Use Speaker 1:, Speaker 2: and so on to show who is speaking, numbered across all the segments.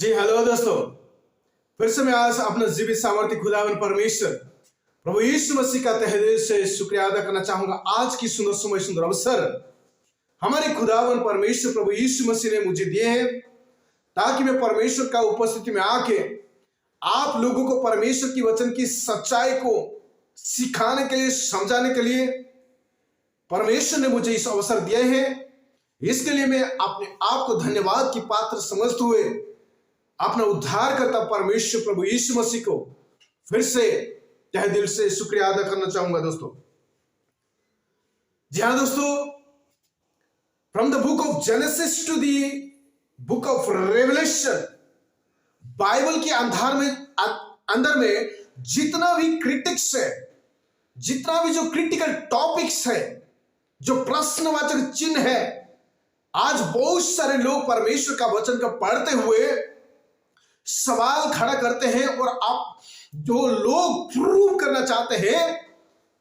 Speaker 1: जी hello दोस्तों, फिर से मैं आज अपना जीवित सामर्थ्य खुदावन परमेश्वर प्रभु यीशु मसीह का तहे दिल से शुक्रिया अदा करना चाहूंगा। आज की सुंदर समय सुंदर अवसर हमारे खुदावन परमेश्वर प्रभु यीशु मसीह ने मुझे दिए हैं ताकि मैं परमेश्वर का उपस्थिति में आके आप लोगों को परमेश्वर की वचन की सच्चाई को सिखाने के लिए, समझाने के लिए परमेश्वर ने मुझे इस अवसर दिए हैं। इसके लिए मैं अपने आप को धन्यवाद की पात्र समझते हुए अपना उद्धारकर्ता परमेश्वर प्रभु यीशु मसीह को फिर से तहे दिल से शुक्रिया अदा करना चाहूंगा। दोस्तों जी हाँ दोस्तों, from the book of Genesis to the book of Revelation, Bible के अंदर में जितना भी क्रिटिक्स है, जितना भी जो क्रिटिकल टॉपिक्स है, जो प्रश्नवाचक चिन्ह है, आज बहुत सारे लोग परमेश्वर का वचन का पढ़ते हुए सवाल खड़ा करते हैं और आप जो लोग प्रूव करना चाहते हैं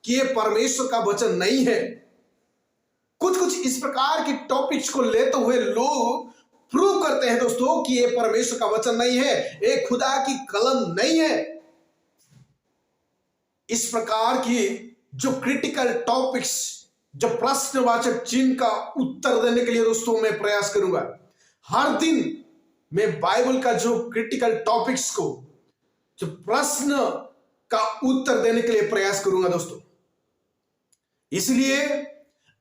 Speaker 1: कि ये परमेश्वर का वचन नहीं है। कुछ इस प्रकार की टॉपिक्स को लेते हुए लोग प्रूव करते हैं दोस्तों कि ये परमेश्वर का वचन नहीं है, ये खुदा की कलम नहीं है। इस प्रकार की जो क्रिटिकल टॉपिक्स, जो प्रश्नवाचक चिन्ह का उत्तर देने के लिए दोस्तों मैं प्रयास करूंगा। हर दिन मैं बाइबल का जो क्रिटिकल टॉपिक्स को, जो प्रश्न का उत्तर देने के लिए प्रयास करूंगा दोस्तों। इसलिए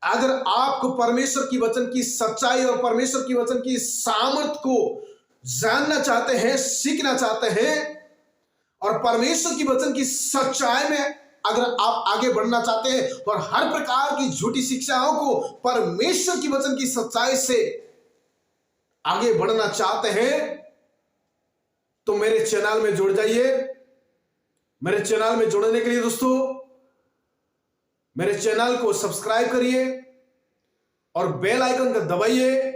Speaker 1: अगर आपको परमेश्वर की वचन की सच्चाई और परमेश्वर की वचन की सामर्थ को जानना चाहते हैं, सीखना चाहते हैं और परमेश्वर की वचन की सच्चाई में अगर आप आगे बढ़ना चाहते हैं और हर प्रकार की झूठी शिक्षाओं को परमेश्वर की वचन की सच्चाई से आगे बढ़ना चाहते हैं तो मेरे चैनल में जुड़ जाइए। मेरे चैनल में जुड़ने के लिए दोस्तों मेरे चैनल को सब्सक्राइब करिए और बेल आइकन का दबाइए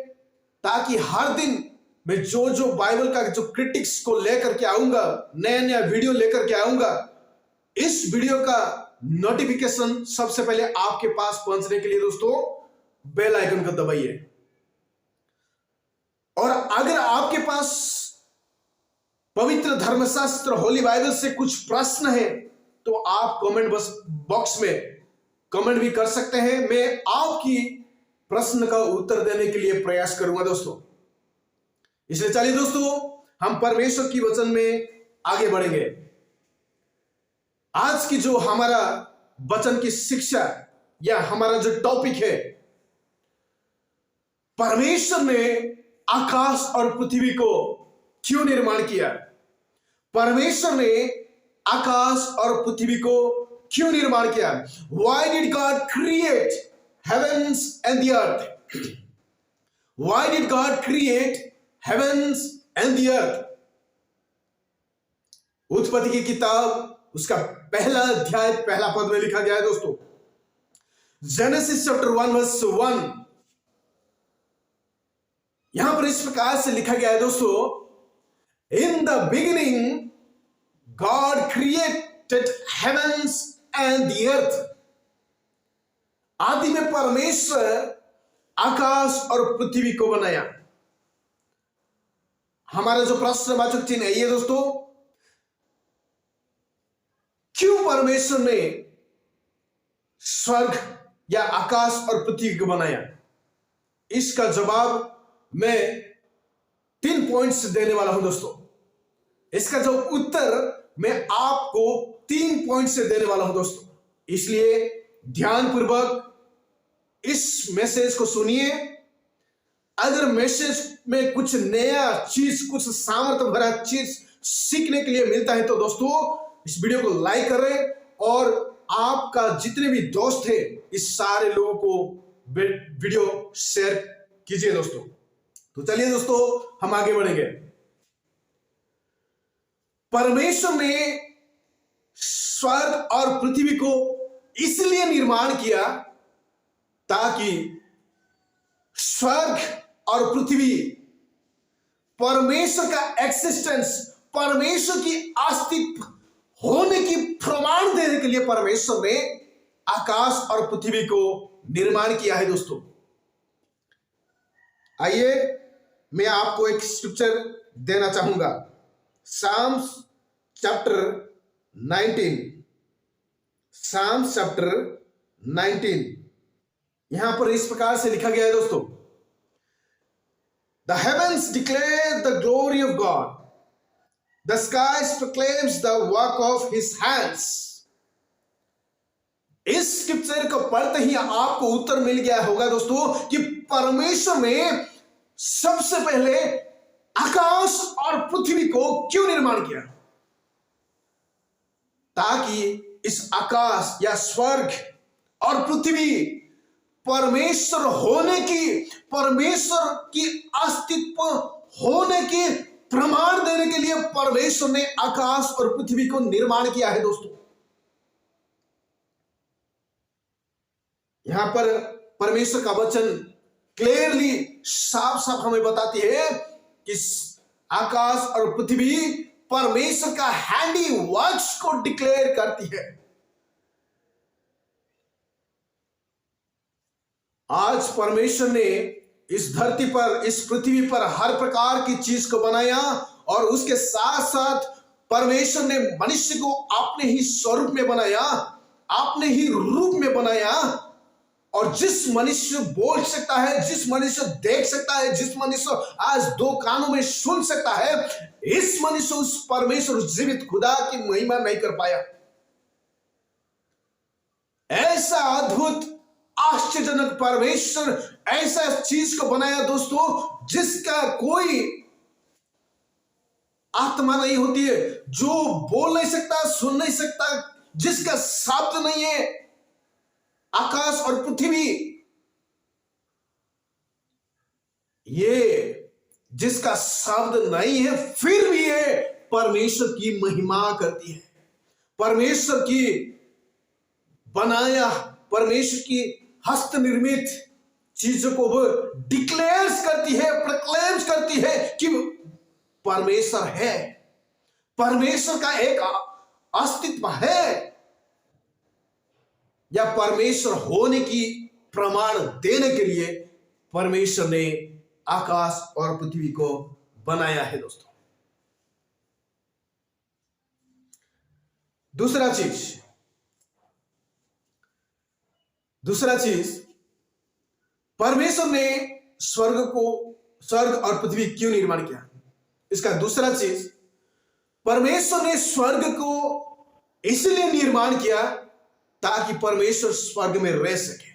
Speaker 1: ताकि हर दिन मैं जो बाइबल का जो क्रिटिक्स को लेकर के आऊंगा, नया वीडियो लेकर के आऊंगा, इस वीडियो का नोटिफिकेशन सबसे पहले आपके पास पहुंचने के लिए दोस्तों बेल आइकन को दबाइए। और अगर आपके पास पवित्र धर्मशास्त्र होली बाइबल से कुछ प्रश्न है तो आप कमेंट बॉक्स में कमेंट भी कर सकते हैं। मैं आपकी प्रश्न का उत्तर देने के लिए प्रयास करूंगा दोस्तों। इसलिए चलिए दोस्तों हम परमेश्वर की वचन में आगे बढ़ेंगे। आज की जो हमारा वचन की शिक्षा या हमारा जो टॉपिक है, परमेश्वर ने आकाश और पृथ्वी को क्यों निर्माण किया? परमेश्वर ने आकाश और पृथ्वी को क्यों निर्माण किया? Why did God create heavens and the earth? Why did God create heavens and the earth? उत्पत्ति की किताब उसका पहला अध्याय पहला पद में लिखा गया है दोस्तों, जेनेसिस चैप्टर 1 वर्स 1। यहां पर इस प्रकार से लिखा गया है दोस्तों, in the beginning God created heavens and the earth. आदि में परमेश्वर आकाश और पृथ्वी को बनाया। हमारा जो प्रश्नवाचक चिन्ह है ये दोस्तों, क्यों परमेश्वर ने स्वर्ग या आकाश और पृथ्वी को बनाया? इसका जवाब मैं 3 पॉइंट्स देने वाला हूं दोस्तों। इसका जो उत्तर मैं आपको 3 पॉइंट से देने वाला हूं दोस्तों। इसलिए ध्यानपूर्वक इस मैसेज को सुनिए। अगर मैसेज में कुछ नया चीज, कुछ सामर्थ्य भरा चीज सीखने के लिए मिलता है तो दोस्तों इस वीडियो को लाइक करें और आपका जितने भी दोस्त हैं इस सारे लोगों को वीडियो शेयर कीजिए दोस्तों। तो चलिए दोस्तों हम आगे बढ़ेंगे। परमेश्वर ने स्वर्ग और पृथ्वी को इसलिए निर्माण किया ताकि स्वर्ग और पृथ्वी परमेश्वर का एक्सिस्टेंस, परमेश्वर की अस्तित्व होने की प्रमाण देने के लिए परमेश्वर ने आकाश और पृथ्वी को निर्माण किया है दोस्तों। आइए मैं आपको एक स्क्रिप्चर देना चाहूंगा। साम्स चैप्टर 19, साम्स चैप्टर 19, यहां पर इस प्रकार से लिखा गया है दोस्तों, the heavens declare the glory of God, the skies proclaims the work of his hands. इस स्क्रिप्चर को पढ़ते ही आपको उत्तर मिल गया होगा दोस्तों कि परमेश्वर ने सबसे पहले आकाश और पृथ्वी को क्यों निर्माण किया, ताकि इस आकाश या स्वर्ग और पृथ्वी परमेश्वर होने की, परमेश्वर की अस्तित्व होने की प्रमाण देने के लिए परमेश्वर ने आकाश और पृथ्वी को निर्माण किया है दोस्तों। यहां पर परमेश्वर का वचन क्लियरली साफ साफ हमें बताती है कि आकाश और पृथ्वी परमेश्वर का हैंडी वर्क्स को डिक्लेयर करती है। आज परमेश्वर ने इस धरती पर, इस पृथ्वी पर हर प्रकार की चीज को बनाया और उसके साथ साथ परमेश्वर ने मनुष्य को अपने ही स्वरूप में बनाया, अपने ही रूप में बनाया। और जिस मनुष्य बोल सकता है, जिस मनुष्य देख सकता है, जिस मनुष्य आज दो कानों में सुन सकता है, इस मनुष्य उस परमेश्वर, उस जीवित खुदा की महिमा नहीं कर पाया। ऐसा अद्भुत आश्चर्यजनक परमेश्वर ऐसा चीज को बनाया दोस्तों जिसका कोई आत्मा नहीं होती है, जो बोल नहीं सकता, सुन नहीं सकता, जिसका शब्द नहीं है। आकाश और पृथ्वी ये जिसका शब्द नहीं है, फिर भी ये परमेश्वर की महिमा करती है, परमेश्वर की बनाया, परमेश्वर की हस्त निर्मित चीजों को वो डिक्लेयर्स करती है, प्रोक्लेम्स करती है कि परमेश्वर है, परमेश्वर का एक अस्तित्व है, या परमेश्वर होने की प्रमाण देने के लिए परमेश्वर ने आकाश और पृथ्वी को बनाया है दोस्तों। दूसरा चीज परमेश्वर ने स्वर्ग और पृथ्वी क्यों निर्माण किया। इसका दूसरा चीज, परमेश्वर ने स्वर्ग को इसलिए निर्माण किया ताकि परमेश्वर स्वर्ग में रह सके।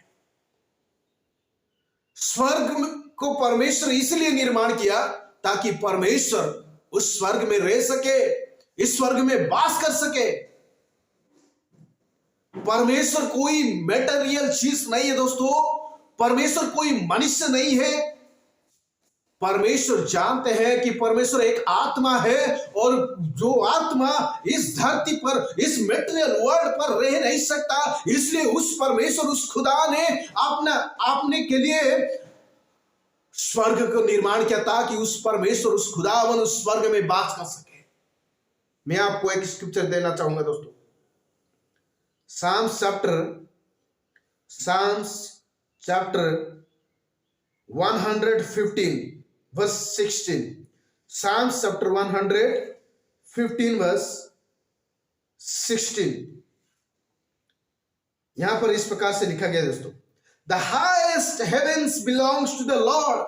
Speaker 1: स्वर्ग को परमेश्वर इसलिए निर्माण किया ताकि परमेश्वर उस स्वर्ग में रह सके, इस स्वर्ग में वास कर सके। परमेश्वर कोई मैटेरियल चीज नहीं है दोस्तों, परमेश्वर कोई मनुष्य नहीं है। परमेश्वर जानते हैं कि परमेश्वर एक आत्मा है और जो आत्मा इस धरती पर, इस मेटेरियल वर्ल्ड पर रह नहीं सकता, इसलिए उस परमेश्वर, उस खुदा ने अपने के लिए स्वर्ग को निर्माण किया ताकि उस परमेश्वर, उस खुदावन उस स्वर्ग में वास कर सके। मैं आपको एक स्क्रिप्चर देना चाहूंगा दोस्तों, Psalms chapter 115 verse 16, Psalms chapter 115 verse 16, यहां पर इस प्रकार से लिखा गया दोस्तों, the highest heavens belongs to the Lord,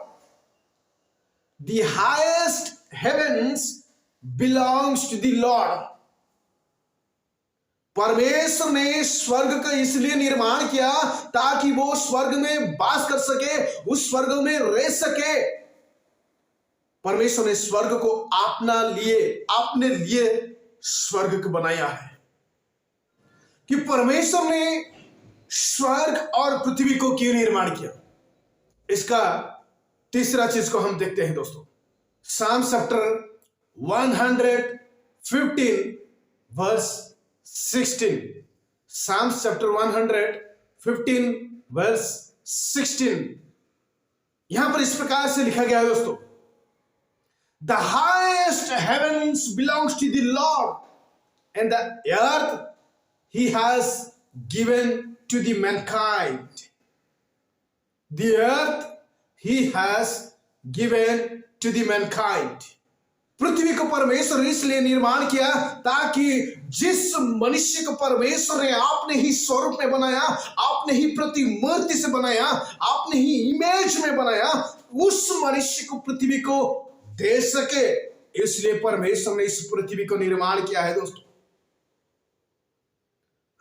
Speaker 1: the highest heavens belongs to the Lord। परमेश्वर ने स्वर्ग का इसलिए निर्माण किया ताकि वो स्वर्ग में वास कर सके, उस स्वर्ग में रह सके। परमेश्वर ने स्वर्ग को अपने लिए स्वर्ग को बनाया है कि परमेश्वर ने स्वर्ग और पृथ्वी को क्यों निर्माण किया। इसका तीसरा चीज को हम देखते हैं दोस्तों, Psalms chapter 115 verse 16, Psalms chapter 115 verse 16, यहां पर इस प्रकार से लिखा गया है दोस्तों, the highest heavens belongs to the Lord, and the earth he has given to the mankind. The earth he has given to the mankind. पृथ्वी को परमेश्वर इसलिए निर्माण किया ताकि जिस मनुष्य को परमेश्वर ने आपने ही स्वरूप में बनाया, आपने ही प्रतिमूर्ति से बनाया, आपने ही इमेज में बनाया, उस मनुष्य को पृथ्वी को दे सके। इसलिए परमेश्वर ने इस पृथ्वी को निर्माण किया है। दोस्तों,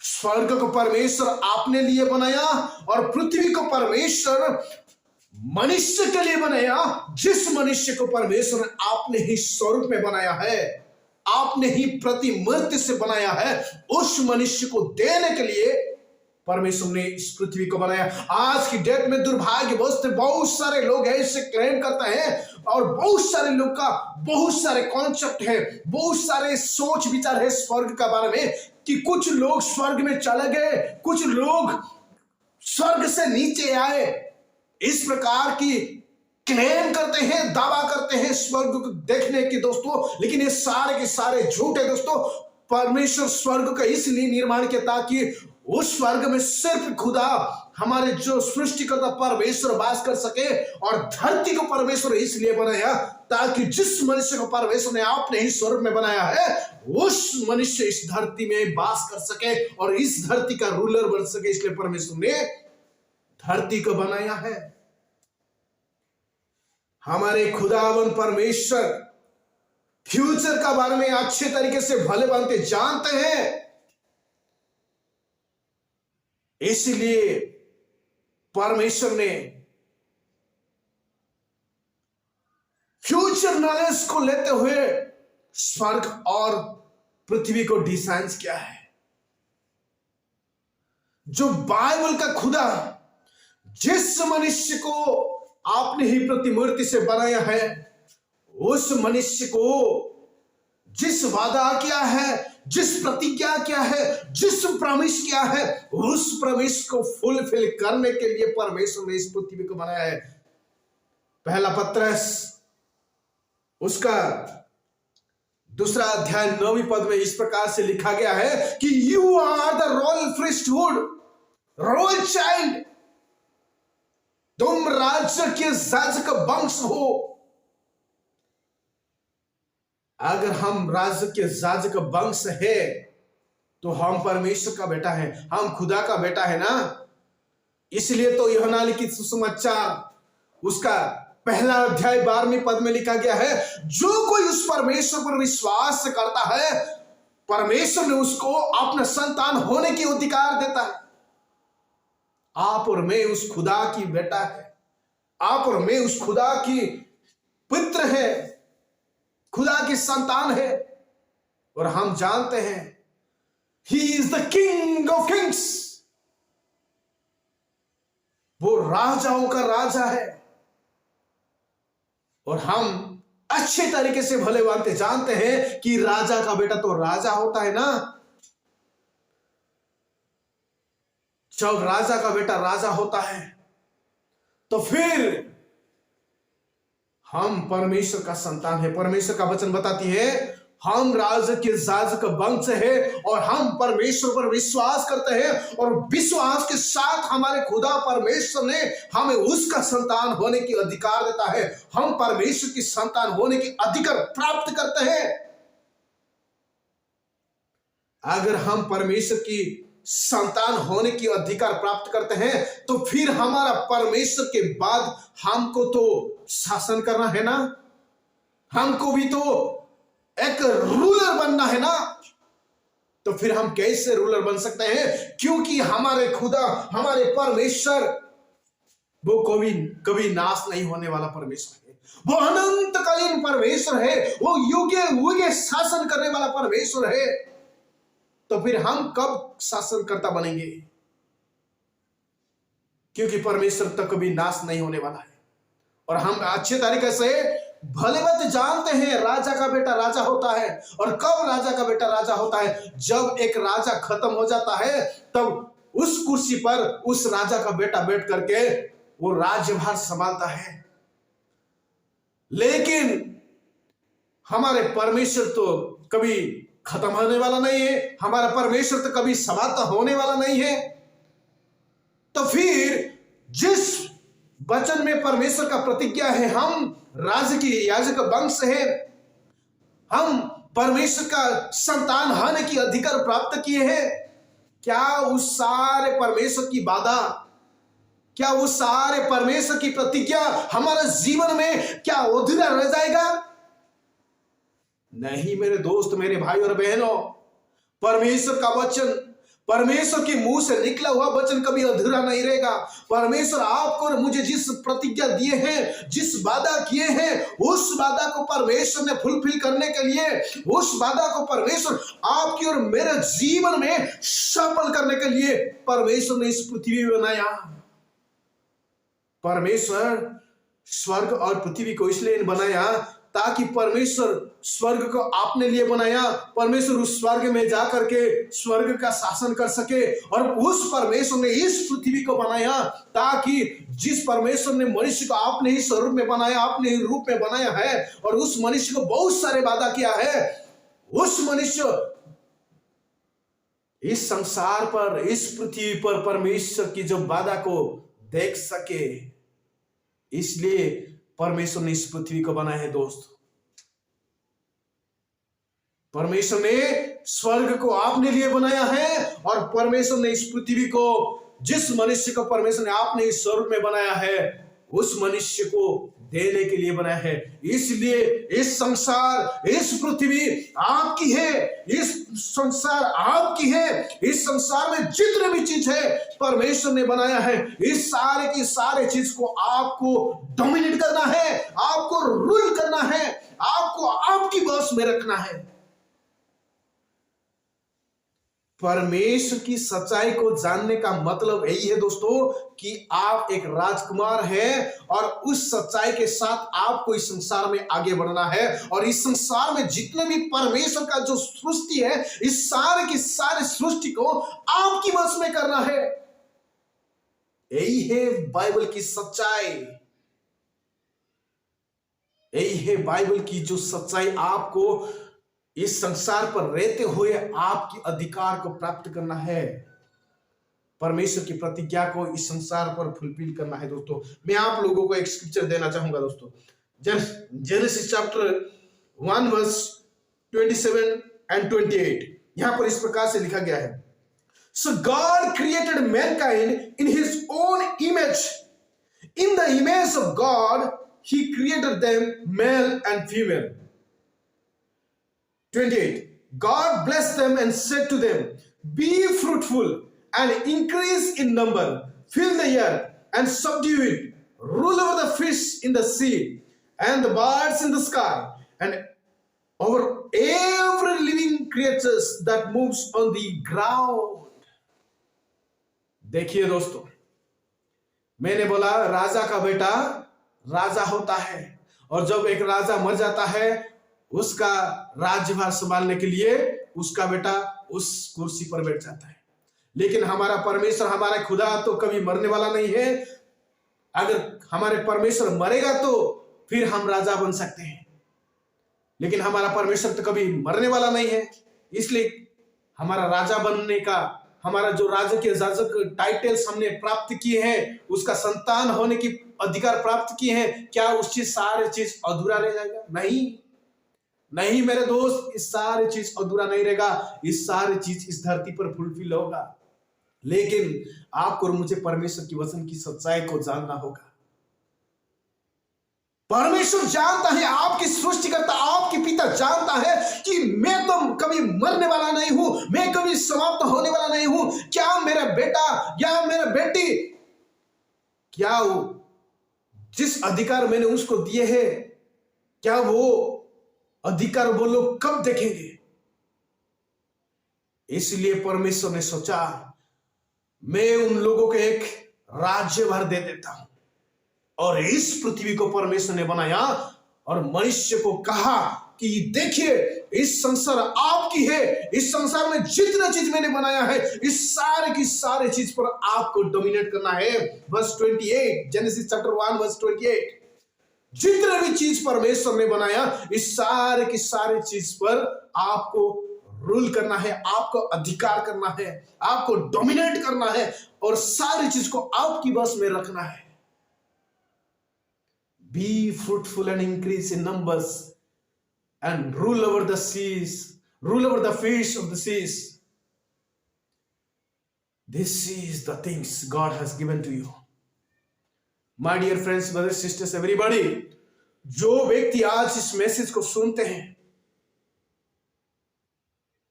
Speaker 1: स्वर्ग को परमेश्वर आपने लिए बनाया और पृथ्वी को परमेश्वर मनुष्य के लिए बनाया। जिस मनुष्य को परमेश्वर ने आपने ही स्वरूप में बनाया है, आपने ही प्रतिमूर्ति से बनाया है, उस मनुष्य को देने के लिए परमेश्वर ने इस पृथ्वी को बनाया। आज की डेट में दुर्भाग्यवश बहुत सारे लोग हैं इसे क्लेम करते हैं और बहुत सारे लोग का बहुत सारे कॉन्सेप्ट है, बहुत सारे सोच विचार है स्वर्ग के बारे में कि कुछ लोग स्वर्ग में चले गए, कुछ लोग स्वर्ग से नीचे आए। इस प्रकार की क्लेम करते हैं, दावा करते हैं स्वर्ग को देखने की दोस्तों, लेकिन ये सारे के सारे झूठ है दोस्तों। परमेश्वर स्वर्ग का इसलिए निर्माण किया ताकि उस स्वर्ग में सिर्फ खुदा हमारे जो सृष्टिकर्ता परमेश्वर वास कर सके, और धरती को परमेश्वर इसलिए बनाया ताकि जिस मनुष्य को परमेश्वर ने आपने ही स्वरूप में बनाया है, उस मनुष्य इस धरती में वास कर सके और इस धरती का रूलर बन सके। इसलिए परमेश्वर ने धरती को बनाया है। हमारे खुदावन परमेश्वर फ्यूचर का बारे में अच्छे तरीके से भले भांति जानते हैं, इसलिए परमेश्वर ने फ्यूचर नॉलेज को लेते हुए स्वर्ग और पृथ्वी को डिजाइन किया है। जो बाइबल का खुदा जिस मनुष्य को आपने ही प्रतिमूर्ति से बनाया है, उस मनुष्य को जिस वादा किया है, जिस प्रतिज्ञा किया है, जिस प्रॉमिस किया है, उस प्रॉमिस को फुलफिल करने के लिए परमेश्वर ने इस पृथ्वी को बनाया है। पहला पत्रस उसका 2 अध्याय 9वीं पद में इस प्रकार से लिखा गया है कि you are the royal priesthood, royal child, तुम राज्य के याजक वंश हो। अगर हम राज्य के याजक वंश है तो हम परमेश्वर का बेटा है, हम खुदा का बेटा है ना। इसलिए तो यूहन्ना लिखित सुसमाचार उसका 1 अध्याय 12वीं पद में लिखा गया है, जो कोई उस परमेश्वर पर विश्वास करता है, परमेश्वर ने उसको अपना संतान होने की अधिकार देता है। आप और मैं उस खुदा की बेटा है, आप और मैं उस खुदा की पुत्र है, खुदा की संतान है। और हम जानते हैं he is the king of Kings, वो राजाओं का राजा है। और हम अच्छे तरीके से भले भांति जानते हैं कि राजा का बेटा तो राजा होता है ना। जब राजा का बेटा राजा होता है तो फिर हम परमेश्वर का संतान है। परमेश्वर का वचन बताती है हम राज के याजक वंश है और हम परमेश्वर पर विश्वास करते हैं, और विश्वास के साथ हमारे खुदा परमेश्वर ने हमें उसका संतान होने की अधिकार देता है। हम परमेश्वर की संतान होने की अधिकार प्राप्त करते हैं। अगर हम परमेश्वर की संतान होने की अधिकार प्राप्त करते हैं तो फिर हमारा परमेश्वर के बाद हमको तो शासन करना है ना, हमको भी तो एक रूलर बनना है ना। तो फिर हम कैसे रूलर बन सकते हैं? क्योंकि हमारे खुदा, हमारे परमेश्वर वो कभी नाश नहीं होने वाला परमेश्वर है, वो अनंतकालीन परमेश्वर है, वो युगे युगे शासन करने वाला परमेश्वर है। तो फिर हम कब शासनकर्ता बनेंगे? क्योंकि परमेश्वर तो कभी नाश नहीं होने वाला है। और हम अच्छे तरीके से भले बात जानते हैं राजा का बेटा राजा होता है। और कब राजा का बेटा राजा होता है? जब एक राजा खत्म हो जाता है तब उस कुर्सी पर उस राजा का बेटा बैठ करके वो राज्यभार संभालता है। लेकिन हमारे परमेश्वर तो कभी खत्म होने वाला नहीं है, हमारा परमेश्वर तो कभी समाप्त होने वाला नहीं है। तो फिर जिस वचन में परमेश्वर का प्रतिज्ञा है हम राज्य की याजक वंश है, हम परमेश्वर का संतान होने की अधिकार प्राप्त किए हैं, क्या उस सारे परमेश्वर की वादा, क्या वो सारे परमेश्वर की प्रतिज्ञा हमारे जीवन में क्या अधूरा रह जाएगा? नहीं मेरे दोस्त, मेरे भाई और बहनों, परमेश्वर का वचन, परमेश्वर के मुंह से निकला हुआ वचन कभी अधूरा नहीं रहेगा। परमेश्वर आपको और मुझे जिस प्रतिज्ञा दिए हैं, जिस वादा किए हैं, उस वादा को परमेश्वर ने फुलफिल करने के लिए, उस वादा को परमेश्वर आपकी और मेरे जीवन में सफल करने के लिए परमेश्वर ने इस पृथ्वी में बनाया। परमेश्वर स्वर्ग और पृथ्वी को इसलिए बनाया ताकि परमेश्वर स्वर्ग को आपने लिए बनाया, परमेश्वर उस स्वर्ग में जाकर के स्वर्ग का शासन कर सके, और उस परमेश्वर ने इस पृथ्वी को बनाया ताकि जिस परमेश्वर ने मनुष्य को आपने ही स्वरूप में बनाया, आपने ही रूप में बनाया है, और उस मनुष्य को बहुत सारे वादा किया है, उस मनुष्य इस संसार पर, इस पृथ्वी पर परमेश्वर की जो वादा को देख सके, इसलिए परमेश्वर ने इस पृथ्वी को बनाया है। दोस्त, परमेश्वर ने स्वर्ग को आपने लिए बनाया है, और परमेश्वर ने इस पृथ्वी को, जिस मनुष्य को परमेश्वर ने आपने इस स्वरूप में बनाया है, उस मनुष्य को देने के लिए बनाया है। इसलिए इस संसार, इस पृथ्वी आपकी है, इस संसार आपकी है, इस संसार में जितने भी चीज है परमेश्वर ने बनाया है, इस सारे की सारे चीज को आपको डोमिनेट करना है, आपको रूल करना है, आपको आपकी बस में रखना है। परमेश्वर की सच्चाई को जानने का मतलब यही है दोस्तों कि आप एक राजकुमार हैं, और उस सच्चाई के साथ आपको इस संसार में आगे बढ़ना है, और इस संसार में जितने भी परमेश्वर का जो सृष्टि है, इस सारे की सारी सृष्टि को आपकी वश में करना है। यही है बाइबल की सच्चाई, यही है बाइबल की जो सच्चाई। आपको इस संसार पर रहते हुए आपकी अधिकार को प्राप्त करना है, परमेश्वर की प्रतिज्ञा को इस संसार पर फुलफिल करना है। दोस्तों, मैं आप लोगों को एक स्क्रिप्चर देना चाहूंगा दोस्तों, जेनेसिस चैप्टर 1 वर्स 27 and 28। यहां पर इस प्रकार से लिखा गया है, so God created mankind in his own image, in the image of God he created them, male and female. 28, God blessed them and said to them, be fruitful and increase in number, fill the earth and subdue it, rule over the fish in the sea and the birds in the sky and over every living creature that moves on the ground। देखिए दोस्तों, मैंने बोला राजा का बेटा राजा होता है, और जब एक राजा मर जाता है, उसका राज्यभार संभालने के लिए उसका बेटा उस कुर्सी पर बैठ जाता है। लेकिन हमारा परमेश्वर, हमारा खुदा तो कभी मरने वाला नहीं है। अगर हमारे परमेश्वर मरेगा तो फिर हम राजा बन सकते हैं, लेकिन हमारा परमेश्वर तो कभी मरने वाला नहीं है। इसलिए हमारा राजा बनने का, हमारा जो राजकीय याजक टाइटल्स हमने प्राप्त किए हैं, उसका संतान होने की अधिकार प्राप्त किए हैं, क्या उस चीज सारे चीज अधूरा रह जाएगा? नहीं, नहीं मेरे दोस्त, इस सारी चीज अधूरा नहीं रहेगा, इस सारी चीज इस धरती पर फुलफिल होगा। लेकिन आपको और मुझे परमेश्वर की वचन की सच्चाई को जानना होगा। परमेश्वर जानता है, आपकी सृष्टिकर्ता, आपके पिता जानता है कि मैं तो कभी मरने वाला नहीं हूं, मैं कभी समाप्त होने वाला नहीं हूं। क्या मेरा बेटा या मेरा बेटी, क्या वो जिस अधिकार मैंने उसको दिए हैं, क्या वो अधिकार वो लोग कब देखेंगे? इसलिए परमेश्वर ने सोचा, मैं उन लोगों को एक राज्यभार दे देता हूं, और इस पृथ्वी को परमेश्वर ने बनाया और मनुष्य को कहा कि देखिए, इस संसार आपकी है, इस संसार में जितना चीज मैंने बनाया है, इस सारे की सारे चीज पर आपको डोमिनेट करना है। वर्स 28, जेनेसिस चैप्टर 1 वर्स 28, जितने भी चीज परमेश्वर ने बनाया, इस सारे की सारे चीज पर आपको रूल करना है, आपको अधिकार करना है, आपको डोमिनेट करना है, और सारी चीज को आपकी बस में रखना है। Be fruitful and increase in numbers, and rule over the seas, rule over the fish of the seas. This is the things God has given to you. My dear friends, brothers, sisters, everybody, जो व्यक्ति आज इस message को सुनते हैं,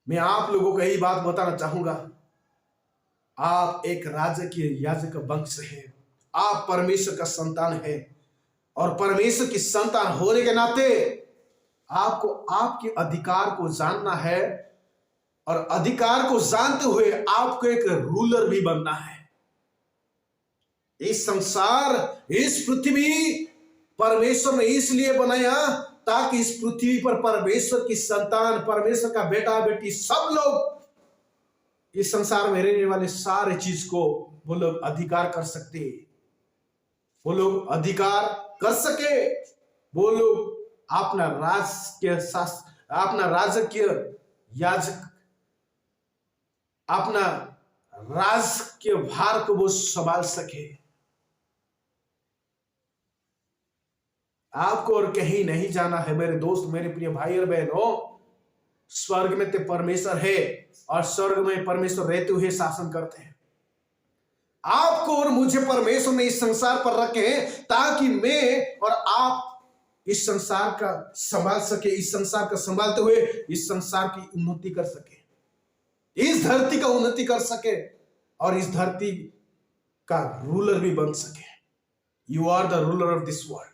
Speaker 1: मैं आप लोगों को यही बात बताना चाहूंगा, आप एक राजकीय याजक वंश है, आप परमेश्वर का संतान है, और परमेश्वर की संतान होने के नाते आपको आपके अधिकार को जानना है, और अधिकार को जानते हुए आपको एक रूलर भी बनना है। इस संसार, इस पृथ्वी परमेश्वर ने इसलिए बनाया ताकि इस पृथ्वी पर परमेश्वर की संतान, परमेश्वर का बेटा बेटी सब लोग इस संसार में रहने वाले सारे चीज को वो लोग अधिकार कर सकते, वो लोग अधिकार कर सके, वो लोग अपना राजकीय याजक, अपना राज के भार को वो संभाल सके। आपको और कहीं नहीं जाना है मेरे दोस्त, मेरे प्रिय भाई और बहनों। स्वर्ग में तो परमेश्वर है और स्वर्ग में परमेश्वर रहते हुए शासन करते हैं। आपको और मुझे परमेश्वर ने इस संसार पर रखे हैं ताकि मैं और आप इस संसार का संभाल सके, इस संसार का संभालते हुए इस संसार की उन्नति कर सके, इस धरती का उन्नति कर सके और इस धरती का रूलर भी बन सके। You are the ruler of this world.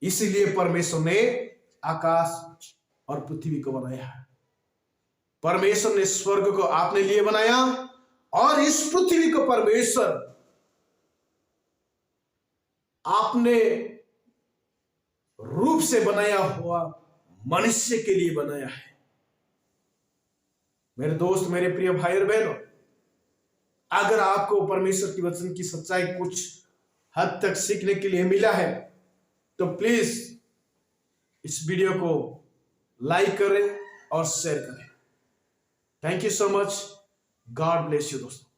Speaker 1: इसीलिए परमेश्वर ने आकाश और पृथ्वी को बनाया है। परमेश्वर ने स्वर्ग को आपने लिए बनाया और इस पृथ्वी को परमेश्वर आपने रूप से बनाया हुआ मनुष्य के लिए बनाया है। मेरे दोस्त, मेरे प्रिय भाई और बहनों, अगर आपको परमेश्वर की वचन की सच्चाई कुछ हद तक सीखने के लिए मिला है तो प्लीज इस वीडियो को लाइक करें और शेयर करें। Thank you so much. God bless you दोस्तों।